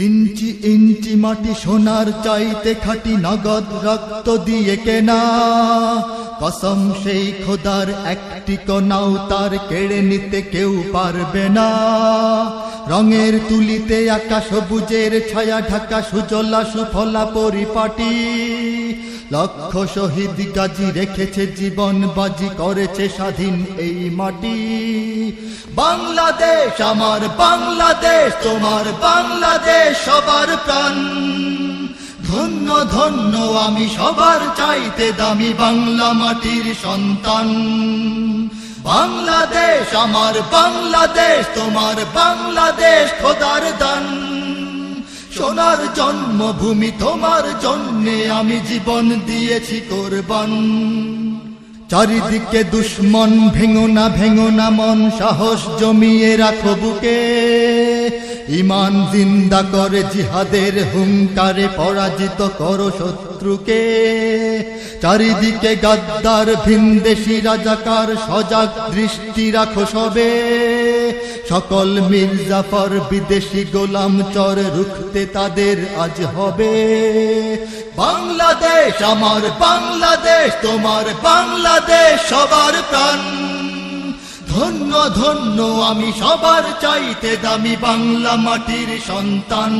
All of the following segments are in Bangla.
ইঞ্চি ইঞ্চি মাটি সোনার চাইতে খাঁটি, নগদ রক্ত দিয়ে কেনা। কসম সেই খোদার, একটি কণাও তার কেড়ে নিতে কেউ পারবে না। রঙের তুলিতে আকাশ সবুজের ছায়া ঢাকা, সুজলা সুফলা পরিপাটি। লক্ষ শহীদ গাজী রেখেছে জীবন বাজি, করেছে স্বাধীন এই মাটি। বাংলাদেশ আমার বাংলাদেশ, তোমার বাংলাদেশ সবার প্রাণ। ধন্য ধন্য আমি সবার চাইতে দামি বাংলা মাটির সন্তান। বাংলাদেশ আমার বাংলাদেশ, তোমার বাংলাদেশ খোদার দান। সোনার জন্মভূমি, তোমার জন্যে আমি জীবন দিয়েছি কোরবান। চারিদিকে দুশ্মন, ভেঙো না মন, সাহস জমিয়ে রাখো বুকে। ঈমান জিন্দা করে জিহাদের হুঙ্কারে, পরাজিত করো শত্রুকে। চারিদিকে গাদ্দার ভিনদেশী রাজাকার, সজাগ দৃষ্টি রাখো সবে। সকল মির্জাফর বিদেশি গোলাম চর, রুখতে তাদের আজ হবে। বাংলাদেশ আমার বাংলাদেশ, তোমার বাংলাদেশ সবার প্রাণ। ধন্য ধন্য আমি সবার চাইতে দামি বাংলা মাটির সন্তান।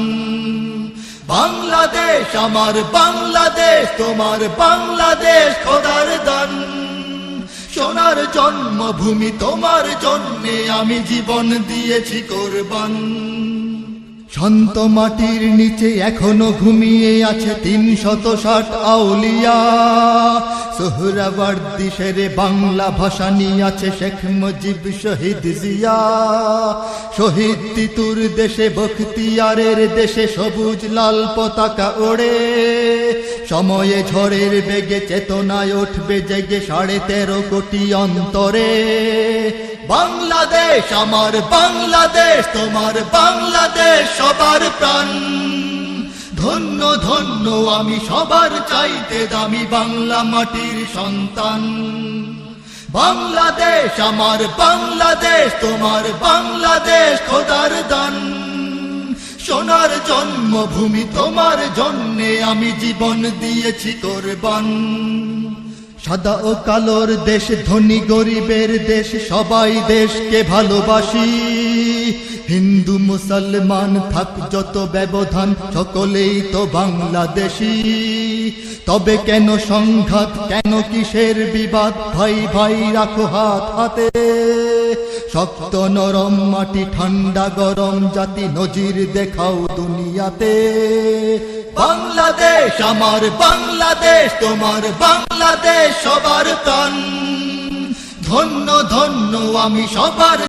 বাংলাদেশ আমার বাংলাদেশ, তোমার বাংলাদেশ খোদার দান। সোনার জন্মভূমি, তোমার জন্যে আমি জীবন দিয়েছি কোরবান। শান্ত মাটির নিচে এখনো ঘুমিয়ে আছে ৩৬০ আউলিয়া। সোহরাওয়ার্দী শেরে বাংলা ভাষা নিয়ে আছে শেখ মুজিব, শহীদ জিয়া। শহীদ তিতুর দেশে, বখতিয়ারের দেশে সবুজ লাল পতাকা ওড়ে। সময়ে ঝড়ের বেগে চেতনায় উঠবে জেগে ১৩.৫ কোটি অন্তরে। বাংলাদেশ আমার বাংলাদেশ, তোমার বাংলাদেশ সবার প্রাণ। ধন্য ধন্য আমি সবার চাইতে দামি বাংলা মাটির সন্তান। বাংলাদেশ আমার বাংলাদেশ, তোমার বাংলাদেশ খোদার দান। সোনার জন্মভূমি, তোমার জন্যে আমি জীবন দিয়েছি কোরবান। সাদা ও কালোর দেশ, ধনী গরিবের দেশ, সবাই দেশকে ভালোবাসি। হিন্দু মুসলমান থাক যত ব্যবধান, সকলেই তো বাংলাদেশী। তবে কেন সংঘাত, কেন কিসের বিবাদ? ভাই ভাই রাখো হাত হাতে। শক্ত নরম মাটি, ঠান্ডা গরম জাতি, নজির দেখাও দুনিয়াতে। বাংলাদেশ আমার বাংলাদেশ, তোমার বাংলাদেশ সবার প্রাণ। ধন্য ধন্য আমি সবার